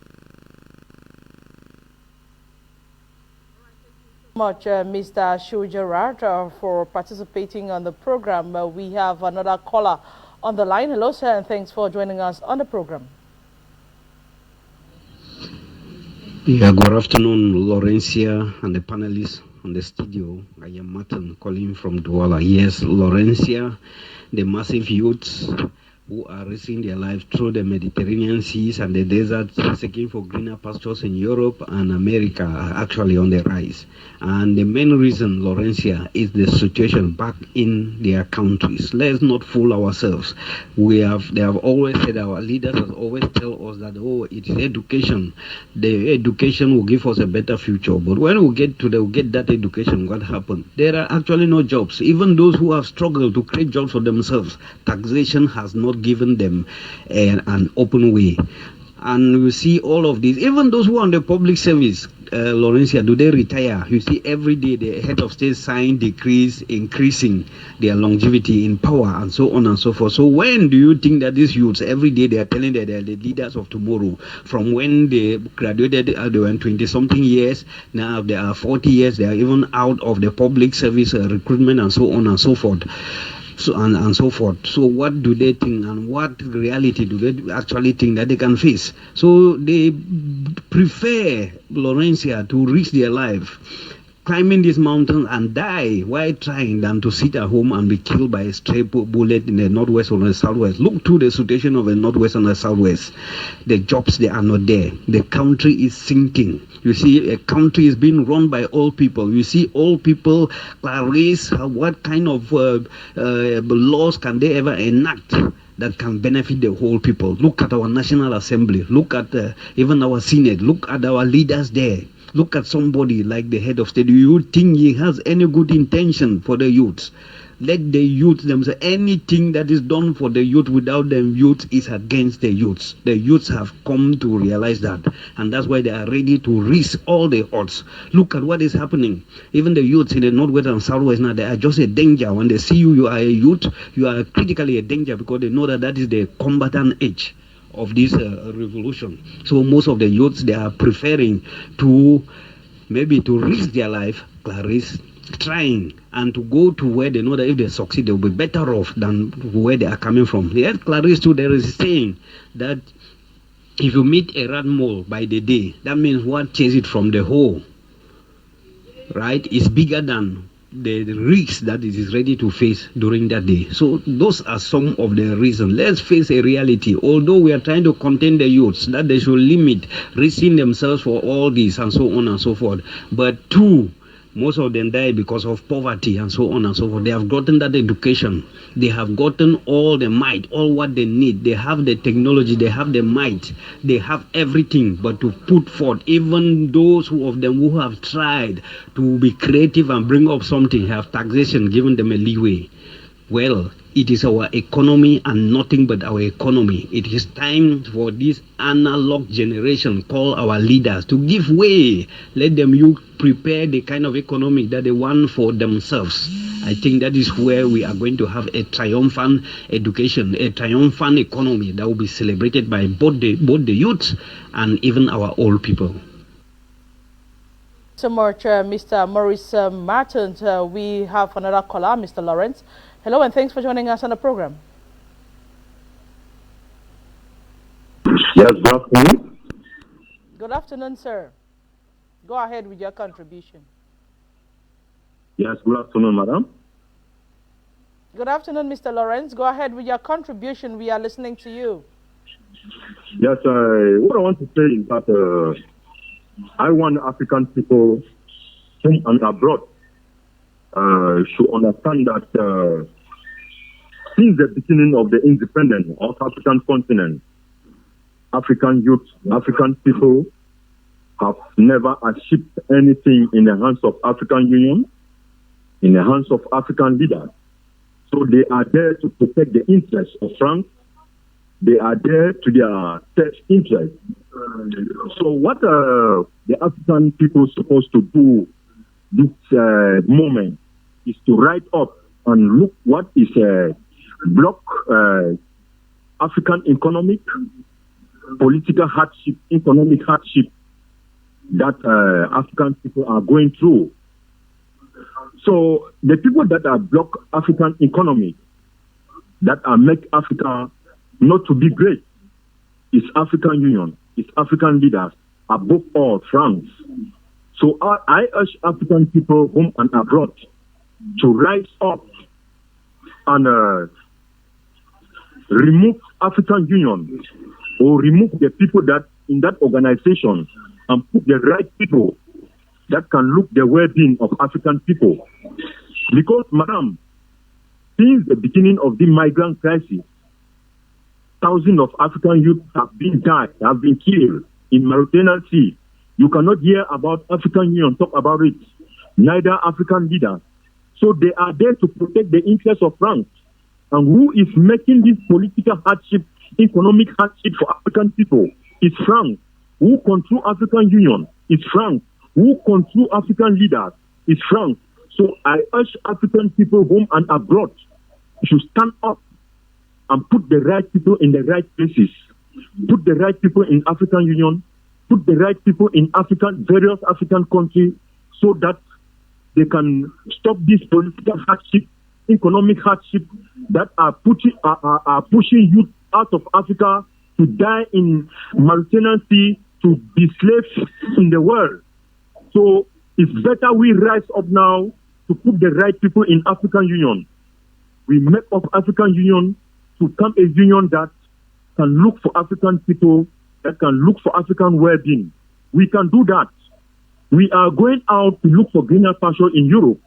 Much, Mr. Shujarat, for participating on the program. We have another caller on the line. Hello, sir, and thanks for joining us on the program. Yeah, good afternoon, Laurencia and the panelists on the studio. I am Martin calling from Douala. Yes, Laurencia, the massive youths who are risking their lives through the Mediterranean seas and the deserts, seeking for greener pastures in Europe and America, are actually on the rise. And the main reason, Laurencia, is the situation back in their countries. Let's not fool ourselves. They have always said, our leaders have always tell us that, oh, it is education. The education will give us a better future. But when we get that education, what happened? There are actually no jobs. Even those who have struggled to create jobs for themselves, taxation has not given them an open way. And you see all of this, even those who are on the public service, Laurencia, do they retire? You see every day the head of state sign decrees increasing their longevity in power and so on and so forth. So when do you think that these youths, every day they are telling that they are the leaders of tomorrow? From when they graduated, they were 20-something years, now they are 40 years, they are even out of the public service recruitment and so on and so forth. So forth. So what do they think, and what reality do they actually think that they can face? So they prefer, Laurencia, to risk their life climbing this mountain and die while trying than to sit at home and be killed by a stray bullet in the northwest or the southwest. Look to the situation of the northwest and the southwest. The jobs, they are not there. The country is sinking. You see, a country is being run by old people. You see, old people, Clarice, what kind of laws can they ever enact that can benefit the whole people? Look at our National Assembly. Look at even our Senate. Look at our leaders there. Look at somebody like the head of state. Do you think he has any good intention for the youths? Let the youth themselves, anything that is done for the youth without the youth is against the youths. The youths have come to realize that, and that's why they are ready to risk all the odds. Look at what is happening. Even the youths in the northwest and southwest now, they are just a danger. When they see you, you are a youth, you are critically a danger, because they know that that is the combatant age of this revolution. So most of the youths, they are preferring to maybe to risk their life, Clarice, trying, and to go to where they know that if they succeed, they'll be better off than where they are coming from. Yes, Clarice too, there is a saying that if you meet a rat mole by the day, that means what chases it from the hole, right, is bigger than the risks that it is ready to face during that day. So those are some of the reasons. Let's face a reality. Although we are trying to contain the youths, that they should limit risking themselves for all this and so on and so forth. But two, Most of them die because of poverty and so on and so forth. They have gotten that education. They have gotten all the might, all what they need. They have the technology, they have the might, they have everything. But to put forth, even those of them who have tried to be creative and bring up something, have taxation given them a leeway. Well, it is our economy and nothing but our economy. It is time for this analog generation, call our leaders, to give way. Let them prepare the kind of economy that they want for themselves. I think that is where we are going to have a triumphant education, a triumphant economy that will be celebrated by both the youth and even our old people. So much, Mr. Maurice Martins. We have another caller, Mr. Lawrence. Hello, and thanks for joining us on the program. Yes, good afternoon. Good afternoon, sir. Go ahead with your contribution. Yes, good afternoon, madam. Good afternoon, Mr. Lawrence. Go ahead with your contribution. We are listening to you. Yes, what I want to say is that I want African people home and abroad should understand that since the beginning of the independence of African continent, African youth, African people have never achieved anything in the hands of African Union, in the hands of African leaders. So they are there to protect the interests of France. They are there to their self-interest. So what the African people supposed to do this moment is to write up and look what is block African economic, political hardship, economic hardship that African people are going through. So the people that are block African economy, that are make Africa not to be great, is African Union, is African leaders, above all France. So I urge African people home and abroad to rise up and remove African Union or remove the people that in that organization and put the right people that can look the well-being of African people. Because, madam, since the beginning of the migrant crisis, thousands of African youth have been died, have been killed in Mediterranean Sea. You cannot hear about African Union talk about it, neither African leaders. So they are there to protect the interests of France. And who is making this political hardship, economic hardship for African people is France. Who control African Union is France. Who control African leaders is France. So I urge African people home and abroad to stand up and put the right people in the right places. Put the right people in African Union. Put the right people in various African countries so that they can stop this political hardship, economic hardship that are pushing youth out of Africa to die in Mediterranean Sea, to be slaves in the world. So it's better we rise up now to put the right people in African Union. We make of African Union to become a union that can look for African people, that can look for African well-being. We can do that. We are going out to look for greener pasture in Europe.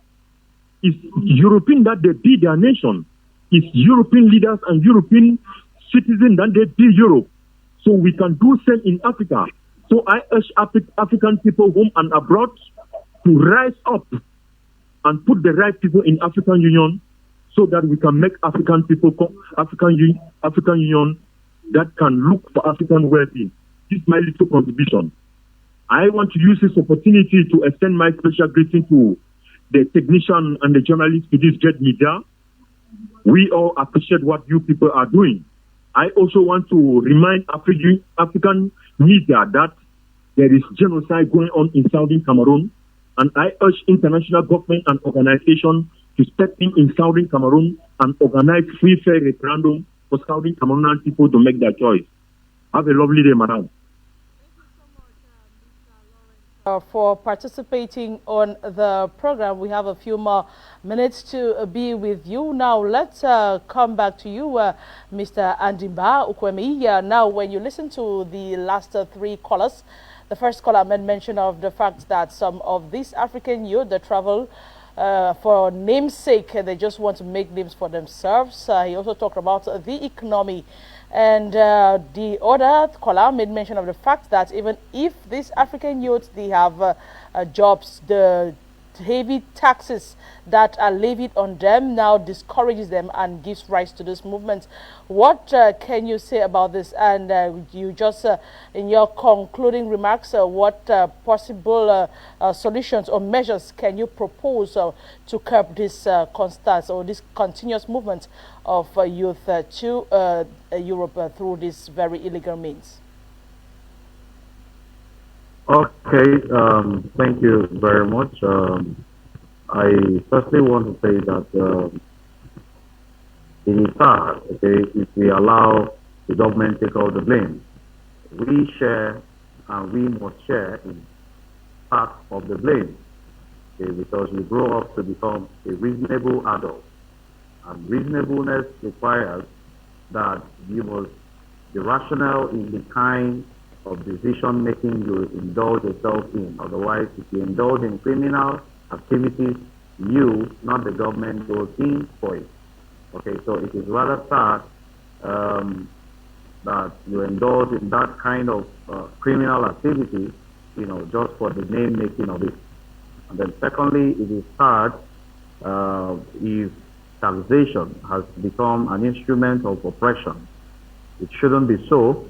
It's European that they be their nation. It's European leaders and European citizens that they be Europe. So we can do same in Africa. So I urge African people home and abroad to rise up and put the right people in African Union so that we can make African people, African Union that can look for African well-being. This is my little contribution. I want to use this opportunity to extend my special greeting to the technician and the journalists to this great media. We all appreciate what you people are doing. I also want to remind African media that there is genocide going on in Southern Cameroon, and I urge international government and organizations to step in Southern Cameroon and organize free, fair referendum for Southern Cameroonian people to make their choice. Have a lovely day, madam. For participating on the program. We have a few more minutes to be with you. Now, let's come back to you, Mr. Andimba Ukwemi. Now, when you listen to the last three callers, The first caller made mention of the fact that some of these African youth that travel for namesake, they just want to make names for themselves. He also talked about the economy. And the other caller made mention of the fact that even if these African youths, they have jobs, the heavy taxes that are levied on them now discourages them and gives rise to this movement. What can you say about this? And you just, in your concluding remarks, what possible solutions or measures can you propose to curb this constant or this continuous movement of youth to Europe through these very illegal means? Okay, thank you very much. I firstly want to say that it is hard, okay, if we allow the government to take all the blame. We share and we must share in part of the blame, okay, because we grow up to become a reasonable adult. And reasonableness requires that you must be rational in the kind of decision making you indulge yourself in. Otherwise, if you indulge in criminal activities, you, not the government, goes in for it. Okay, so it is rather sad that you indulge in that kind of criminal activity, you know, just for the name making of it. And then secondly, it is sad if taxation has become an instrument of oppression. It shouldn't be so.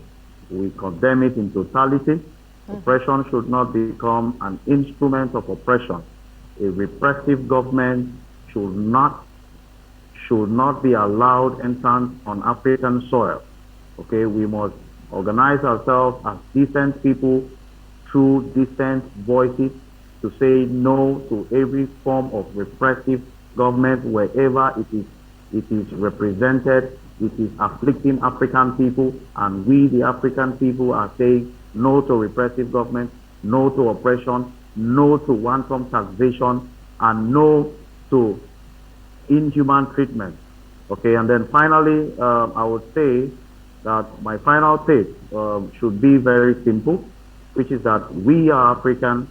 We condemn it in totality. Oppression should not become an instrument of oppression. A repressive government should not be allowed entrance on African soil. Okay, we must organize ourselves as decent people through decent voices to say no to every form of repressive government wherever it is represented. It is afflicting African people, and we, the African people, are saying no to repressive government, no to oppression, no to wanton taxation, and no to inhuman treatment. Okay, and then finally, I would say that my final take should be very simple, which is that we are African.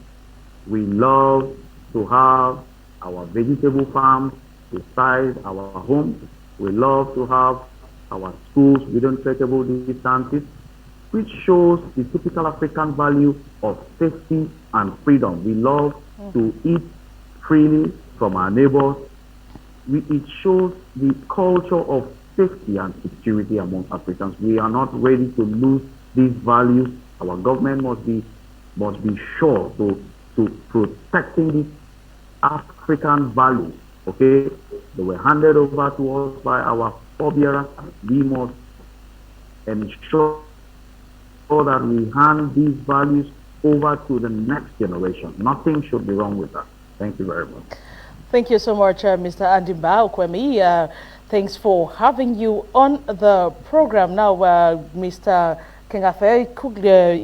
We love to have our vegetable farms beside our homes. We love to have our schools within trackable distances, which shows the typical African value of safety and freedom. We love to eat freely from our neighbors. It shows the culture of safety and security among Africans. We are not ready to lose these values. Our government must be sure to protecting these African values. Okay, they were handed over to us by our forebearers. We must ensure that we hand these values over to the next generation. Nothing should be wrong with that. Thank you very much. Thank you so much, Mr. Andimba Okwemi. Thanks for having you on the program. Now, Mr. Kengafe,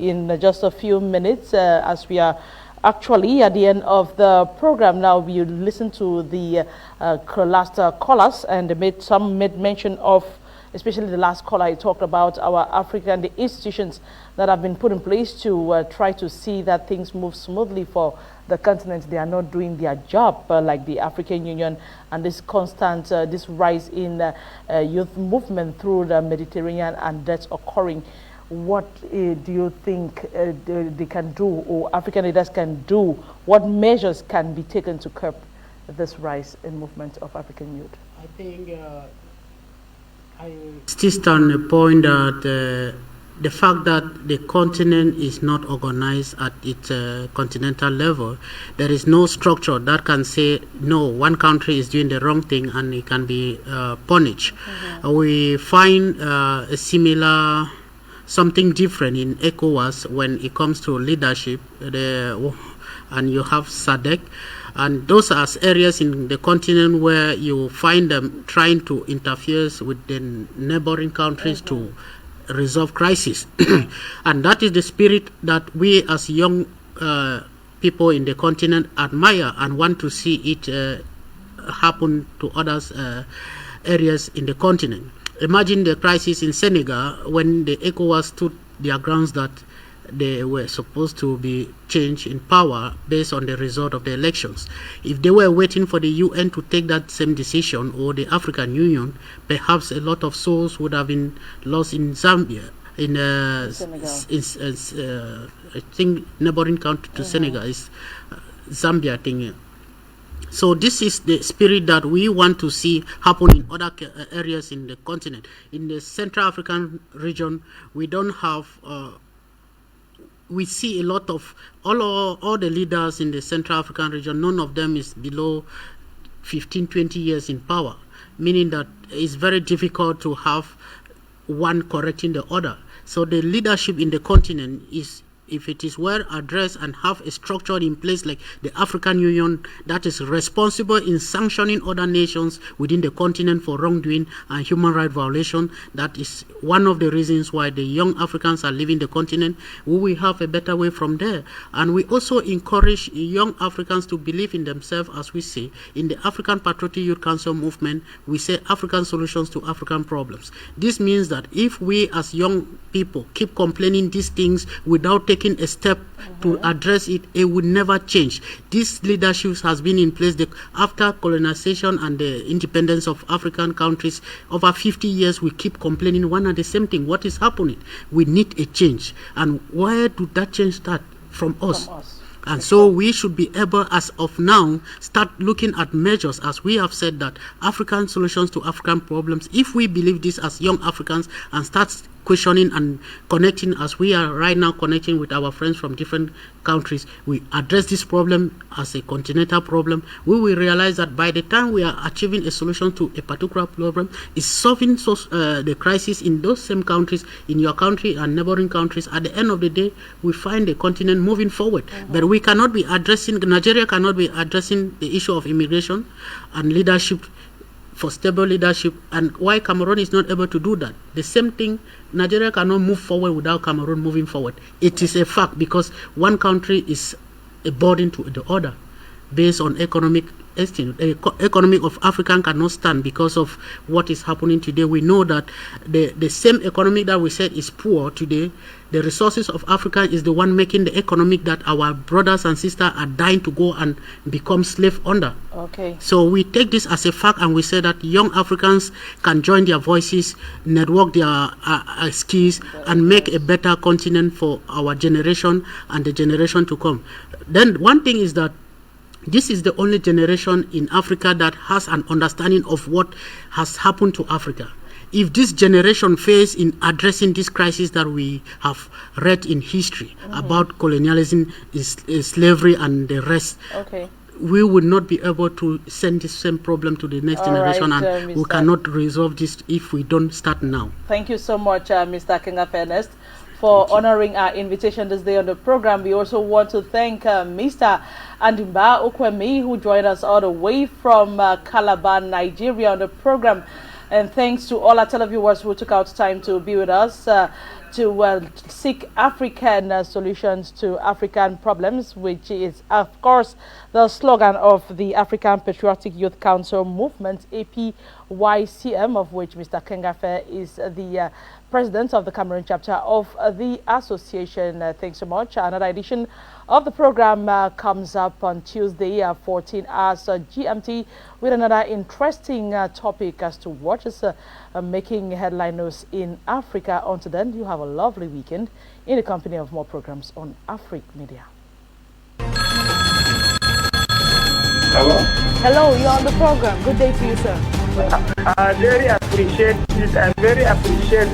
in just a few minutes, as we are actually at the end of the program now, we listen to the last callers, and they made mention of, especially the last caller, he talked about our the institutions that have been put in place to try to see that things move smoothly for the continent. They are not doing their job, like the African Union, and this constant, this rise in youth movement through the Mediterranean and deaths occurring. What do you think they can do, or African leaders can do? What measures can be taken to curb this rise in movement of African youth? I think I insist on the point that the fact that the continent is not organized at its continental level, there is no structure that can say, no, one country is doing the wrong thing and it can be punished. We find a similar something different in ECOWAS when it comes to leadership, and you have SADC, and those are areas in the continent where you find them trying to interfere with the neighboring countries to resolve crisis. And that is the spirit that we as young people in the continent admire and want to see it happen to others areas in the continent. Imagine the crisis in Senegal when the ECOWAS stood their grounds that they were supposed to be changed in power based on the result of the elections. If they were waiting for the UN to take that same decision, or the African Union, perhaps a lot of souls would have been lost in Zambia, in I think neighboring country to Senegal is Zambia, I think. So this is the spirit that we want to see happen in other areas in the continent. In the Central African region, we don't have. We see a lot of all the leaders in the Central African region. None of them is below 15, 20 years in power, meaning that it's very difficult to have one correcting the other. So the leadership in the continent is, if it is well addressed and have a structure in place like the African Union that is responsible in sanctioning other nations within the continent for wrongdoing and human rights violation, that is one of the reasons why the young Africans are leaving the continent. We will have a better way from there. And we also encourage young Africans to believe in themselves, as we say. In the African Patriotic Youth Council movement, we say African solutions to African problems. This means that if we as young people keep complaining these things without taking a step to address it, it would never change. This leadership has been in place after colonization and the independence of African countries. Over 50 years, we keep complaining one and the same thing. What is happening? We need a change. And where do that change start? From us. And so we should be able, as of now, start looking at measures, as we have said, that African solutions to African problems. If we believe this as young Africans and start questioning and connecting, as we are right now connecting with our friends from different countries, we address this problem as a continental problem, we will realize that by the time we are achieving a solution to a particular problem, it's solving the crisis in those same countries, in your country and neighboring countries. At the end of the day, we find the continent moving forward. But we cannot be addressing, Nigeria cannot be addressing the issue of immigration and leadership, for stable leadership, and why Cameroon is not able to do that. The same thing, Nigeria cannot move forward without Cameroon moving forward. It is a fact, because one country is a burden to the other based on economic estimate. The economy of Africa cannot stand because of what is happening today. We know that the same economy that we said is poor today, the resources of Africa is the one making the economic that our brothers and sisters are dying to go and become slave under. Okay. So we take this as a fact, and we say that young Africans can join their voices, network their skills, and make a better continent for our generation and the generation to come. Then one thing is that this is the only generation in Africa that has an understanding of what has happened to Africa. If this generation fails in addressing this crisis that we have read in history about colonialism, slavery, and the rest, we would not be able to send this same problem to the next generation, and we cannot resolve this if we don't start now. Thank you so much, Mr. Kengafe Ernest, for honoring our invitation this day on the program. We also want to thank Mr. Andimba Okwemi, who joined us all the way from Calabar, Nigeria on the program. And thanks to all our televiewers who took out time to be with us to seek African solutions to African problems, which is, of course, the slogan of the African Patriotic Youth Council movement, APYCM, of which Mr. Kengafe is the president of the Cameroon chapter of the association. Thanks so much. Another edition of the program comes up on Tuesday, 14 hours GMT, with another interesting topic as to what is making headline news in Africa. Until then, you have a lovely weekend in the company of more programs on Afric Media. Hello? Hello, you're on the program. Good day to you, sir. I very appreciate it. I very appreciate